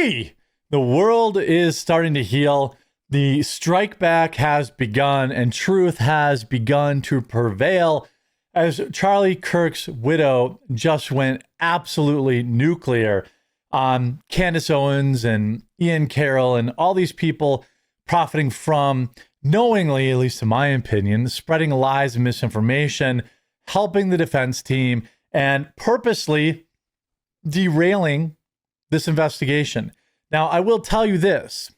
free. The world is starting to heal. The strike back has begun and truth has begun to prevail as Charlie Kirk's widow just went absolutely nuclear on Candace Owens and Ian Carroll and all these people profiting from knowingly, at least in my opinion, spreading lies and misinformation, helping the defense team, and purposely derailing this investigation. Now, I will tell you this.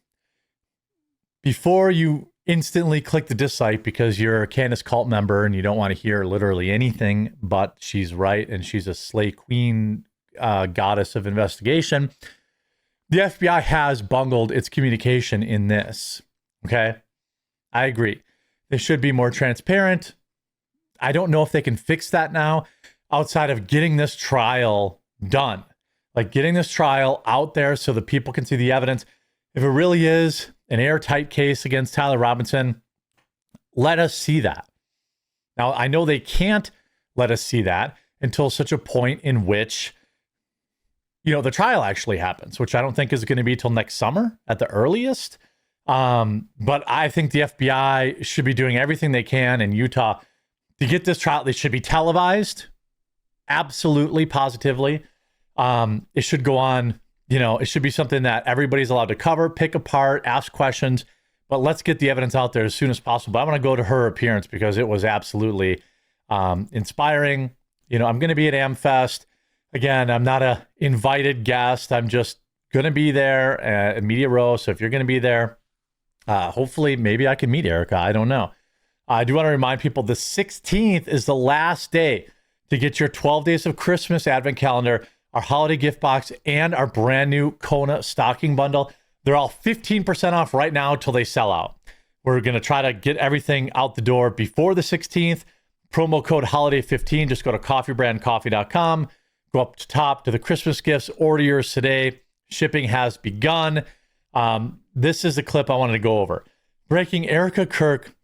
Before you instantly click the dislike because you're a Candace cult member and you don't want to hear literally anything but she's right and she's a slay queen goddess of investigation, the FBI has bungled its communication in this. Okay? I agree. They should be more transparent. I don't know if they can fix that now outside of getting this trial done. Like getting this trial out there so that people can see the evidence. If it really is an airtight case against Tyler Robinson, let us see that. Now, I know they can't let us see that until such a point in which, the trial actually happens, which I don't think is going to be till next summer at the earliest. But I think the FBI should be doing everything they can in Utah to get this trial. They should be televised. Absolutely, positively. It should go on, it should be something that everybody's allowed to cover, pick apart, ask questions, but let's get the evidence out there as soon as possible. I want to go to her appearance because it was absolutely inspiring. I'm going to be at AmFest. Again, I'm not a invited guest. I'm just going to be there at Media Row. So if you're going to be there, hopefully maybe I can meet Erika. I don't know. I do want to remind people the 16th is the last day to get your 12 Days of Christmas Advent Calendar, our holiday gift box, and our brand new Kona stocking bundle. They're all 15% off right now until they sell out. We're going to try to get everything out the door before the 16th. Promo code HOLIDAY15. Just go to coffeebrandcoffee.com. Go up to top to the Christmas gifts. Order yours today. Shipping has begun. This is the clip I wanted to go over. Breaking Erika Kirk.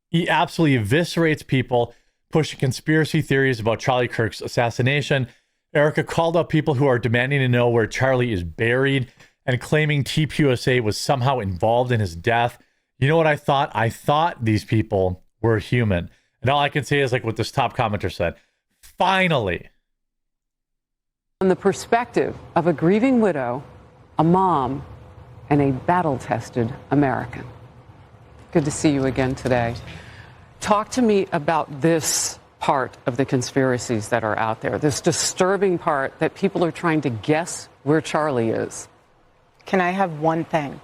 He absolutely eviscerates people pushing conspiracy theories about Charlie Kirk's assassination. Erika called up people who are demanding to know where Charlie is buried and claiming TPUSA was somehow involved in his death. You know what I thought? I thought these people were human. And all I can say is like what this top commenter said. Finally. From the perspective of a grieving widow, a mom, and a battle-tested American. Good to see you again today. Talk to me about this part of the conspiracies that are out there, this disturbing part that people are trying to guess where Charlie is. Can I have one thing?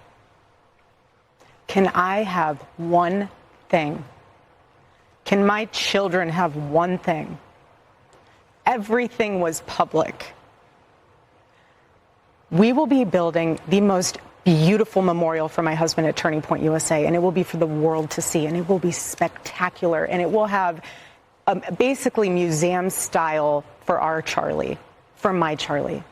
Can I have one thing? Can my children have one thing? Everything was public. We will be building the most beautiful memorial for my husband at Turning Point USA, and it will be for the world to see, and it will be spectacular, and it will have basically museum style for our Charlie, for my Charlie.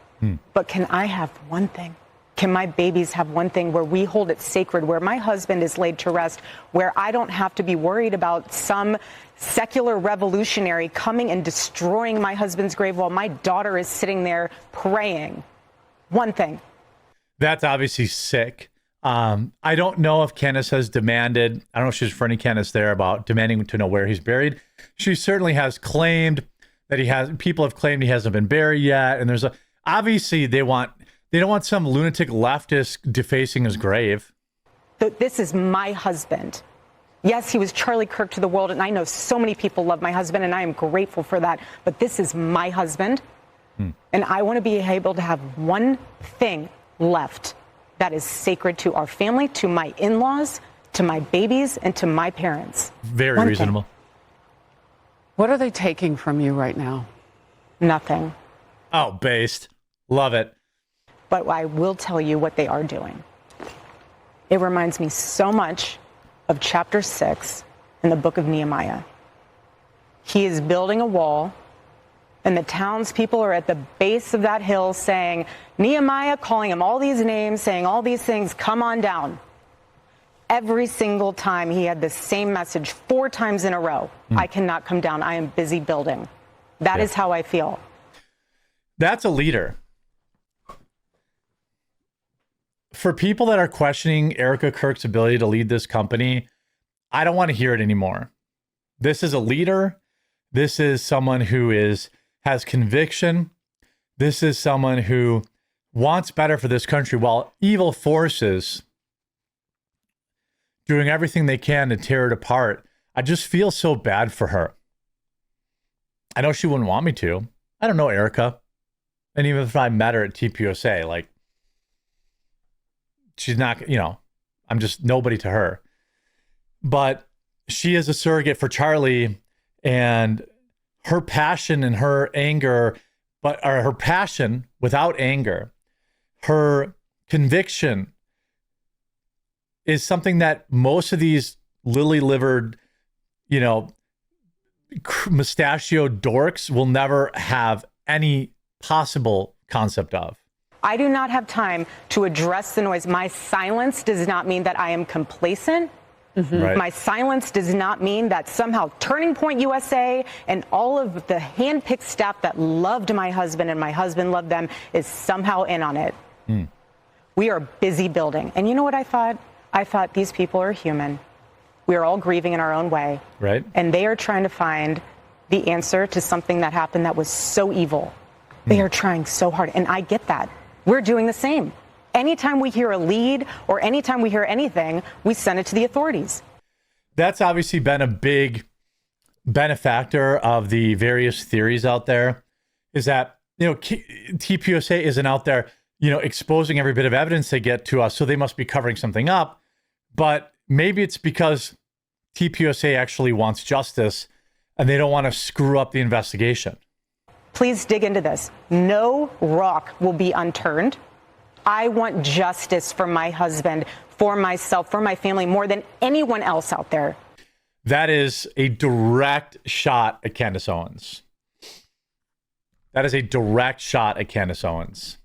But can I have one thing? Can my babies have one thing where we hold it sacred, where my husband is laid to rest, where I don't have to be worried about some secular revolutionary coming and destroying my husband's grave while my daughter is sitting there praying? One thing. That's obviously sick. I don't know if Candace has demanded, I don't know if she's referring to Candace there about demanding to know where he's buried. She certainly has claimed that people have claimed he hasn't been buried yet. And obviously they don't want some lunatic leftist defacing his grave. This is my husband. Yes, he was Charlie Kirk to the world, and I know so many people love my husband, and I am grateful for that. But this is my husband, and I want to be able to have one thing left that is sacred to our family, to my in-laws, to my babies, and to my parents. Very reasonable. What are they taking from you right now? Nothing. Oh, based. Love it. But I will tell you what they are doing. It reminds me so much of chapter 6 in the book of Nehemiah. He is building a wall, and the townspeople are at the base of that hill saying, Nehemiah, calling him all these names, saying all these things, come on down. Every single time he had the same message 4 times in a row. I cannot come down. I am busy building. That is how I feel. That's a leader. for people that are questioning Erika Kirk's ability to lead this company, I don't want to hear it anymore. This is a leader. This is someone who has conviction. This is someone who wants better for this country, while evil forces doing everything they can to tear it apart. I just feel so bad for her. I know she wouldn't want me to. I don't know Erika. And even if I met her at TPUSA, like, she's not, I'm just nobody to her. But she is a surrogate for Charlie, and her passion and her anger, or her passion without anger, her conviction is something that most of these lily-livered, mustachioed dorks will never have any possible concept of. I do not have time to address the noise. My silence does not mean that I am complacent. Right. My silence does not mean that somehow Turning Point USA and all of the handpicked staff that loved my husband and my husband loved them is somehow in on it. We are busy building. And you know what I thought? I thought these people are human. We are all grieving in our own way. Right. And they are trying to find the answer to something that happened that was so evil. They are trying so hard. And I get that. We're doing the same. Anytime we hear a lead or anytime we hear anything, we send it to the authorities. That's obviously been a big benefactor of the various theories out there, is that, TPUSA isn't out there, exposing every bit of evidence they get to us, so they must be covering something up. But maybe it's because TPUSA actually wants justice and they don't want to screw up the investigation. Please dig into this. No rock will be unturned. I want justice for my husband, for myself, for my family, more than anyone else out there. That is a direct shot at Candace Owens. That is a direct shot at Candace Owens.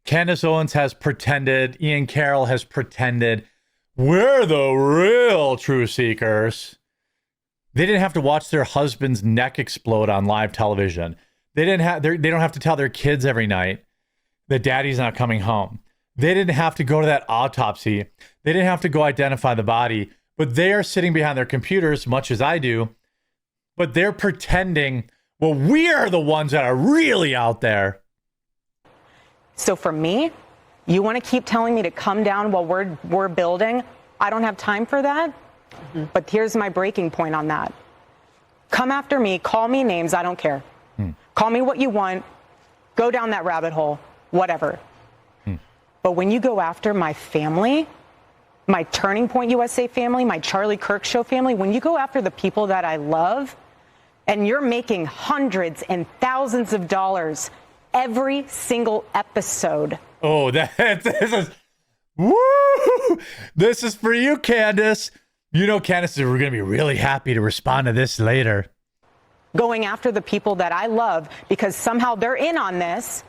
Candace Owens has pretended, Ian Carroll has pretended, we're the real truth seekers. They didn't have to watch their husband's neck explode on live television. They don't have to tell their kids every night that daddy's not coming home. They didn't have to go to that autopsy. They didn't have to go identify the body, but they are sitting behind their computers, much as I do, but they're pretending, well, we are the ones that are really out there. So for me, you want to keep telling me to come down while we're building? I don't have time for that. But here's my breaking point on that. Come after me, call me names, I don't care. Call me what you want, go down that rabbit hole, whatever. But when you go after my family, my Turning Point USA family, my Charlie Kirk Show family, when you go after the people that I love, and you're making hundreds and thousands of dollars every single episode. Oh, this is, woo! This is for you, Candace. Candace, we're going to be really happy to respond to this later. Going after the people that I love because somehow they're in on this.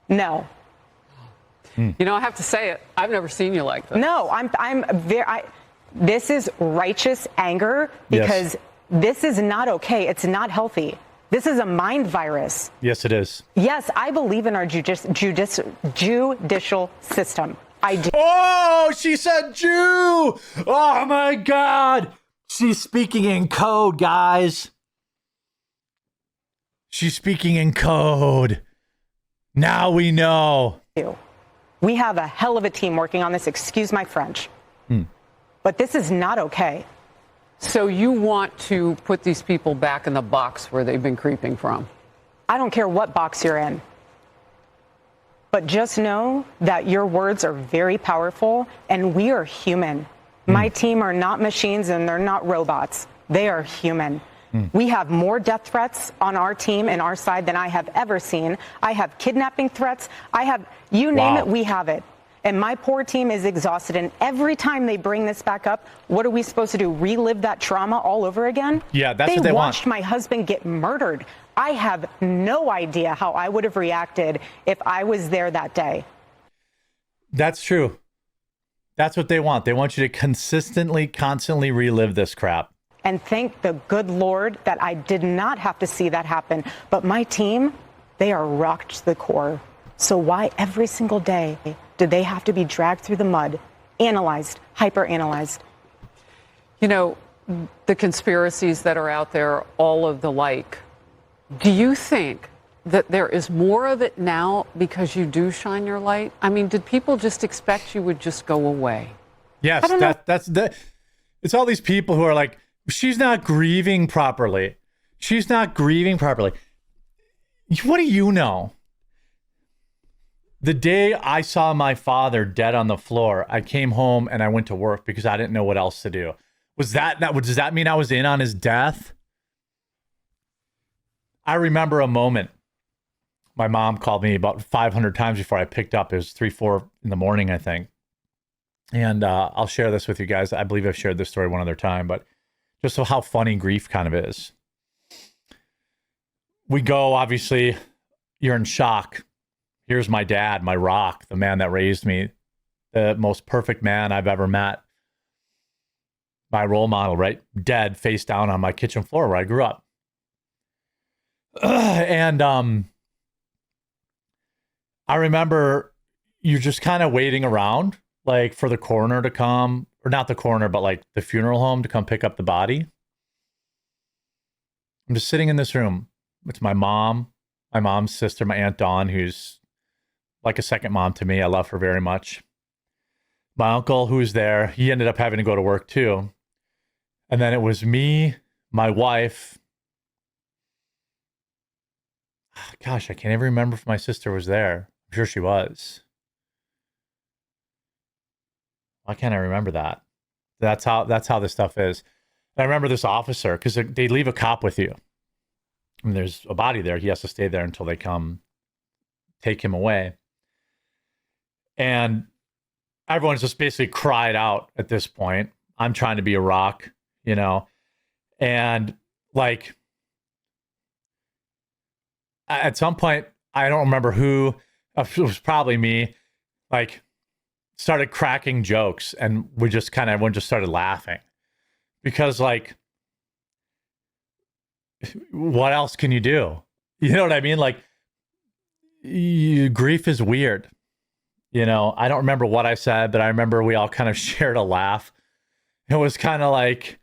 No. I have to say it. I've never seen you like this. No, this is righteous anger because this is not okay. It's not healthy. This is a mind virus. Yes, it is. Yes, I believe in our judicial system. I do. Oh, she said Jew. Oh, my God. She's speaking in code, guys. She's speaking in code. Now we know. We have a hell of a team working on this. Excuse my French. But this is not okay. So you want to put these people back in the box where they've been creeping from? I don't care what box you're in. But just know that your words are very powerful, and we are human. My team are not machines, and they're not robots. They are human. We have more death threats on our team and our side than I have ever seen. I have kidnapping threats. I have, you name it, we have it. And my poor team is exhausted. And every time they bring this back up, what are we supposed to do? Relive that trauma all over again? Yeah, that's what they want. They watched my husband get murdered. I have no idea how I would have reacted if I was there that day. That's true. That's what they want. They want you to constantly relive this crap. And thank the good Lord that I did not have to see that happen. But my team, they are rocked to the core. So why every single day do they have to be dragged through the mud, analyzed, hyper-analyzed? You know, the conspiracies that are out there, all of the like, do you think that there is more of it now because you do shine your light? I mean, did people just expect you would just go away? Yes, it's all these people who are like, she's not grieving properly. She's not grieving properly. What do you know? The day I saw my father dead on the floor, I came home and I went to work because I didn't know what else to do. Does that mean I was in on his death? I remember a moment. My mom called me about 500 times before I picked up. It was 3, 4 in the morning, I think. And I'll share this with you guys. I believe I've shared this story one other time, but just so how funny grief kind of is. We go, obviously, you're in shock. Here's my dad, my rock, the man that raised me, the most perfect man I've ever met. My role model, right? Dead, face down on my kitchen floor where I grew up. And I remember you're just kind of waiting around, like for the coroner to come, or not the coroner, but like the funeral home to come pick up the body. I'm just sitting in this room. It's my mom, my mom's sister, my Aunt Dawn, who's like a second mom to me. I love her very much. My uncle, who's there, he ended up having to go to work too. And then it was me, my wife. Gosh, I can't even remember if my sister was there. I'm sure she was. Why can't I remember that? That's how this stuff is. And I remember this officer, because they leave a cop with you. And there's a body there. He has to stay there until they come take him away. And everyone's just basically cried out at this point. I'm trying to be a rock, you know? And like, at some point, I don't remember who, it was probably me, like, started cracking jokes, and everyone just started laughing. Because, like, what else can you do? You know what I mean? Like, grief is weird. You know, I don't remember what I said, but I remember we all kind of shared a laugh. It was kind of like,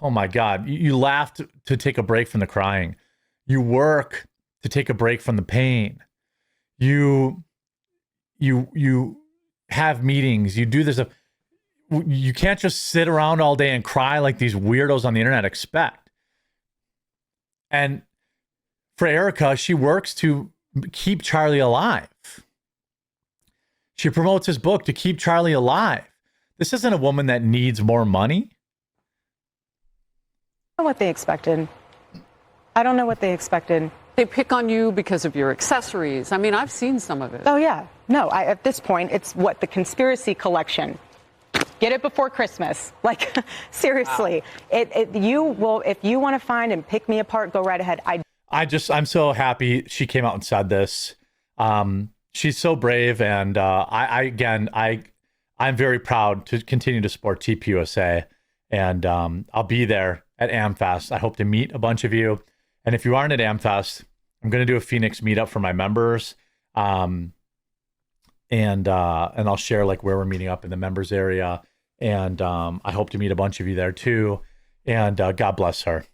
oh my God, you laughed to take a break from the crying. You work to take a break from the pain. You have meetings. You do this. You can't just sit around all day and cry like these weirdos on the internet expect. And for Erika, she works to keep Charlie alive. She promotes his book to keep Charlie alive. This isn't a woman that needs more money. I don't know what they expected. I don't know what they expected. They pick on you because of your accessories. I mean, I've seen some of it. Oh, yeah. No, at this point, it's what the conspiracy collection. Get it before Christmas. Like, seriously. Wow. You will, if you want to find and pick me apart, go right ahead. I'm so happy she came out and said this. She's so brave. And I'm very proud to continue to support TPUSA. And I'll be there at AmFest. I hope to meet a bunch of you. And if you aren't at AmFest, I'm going to do a Phoenix meetup for my members. And I'll share like where we're meeting up in the members area. And I hope to meet a bunch of you there too. And God bless her.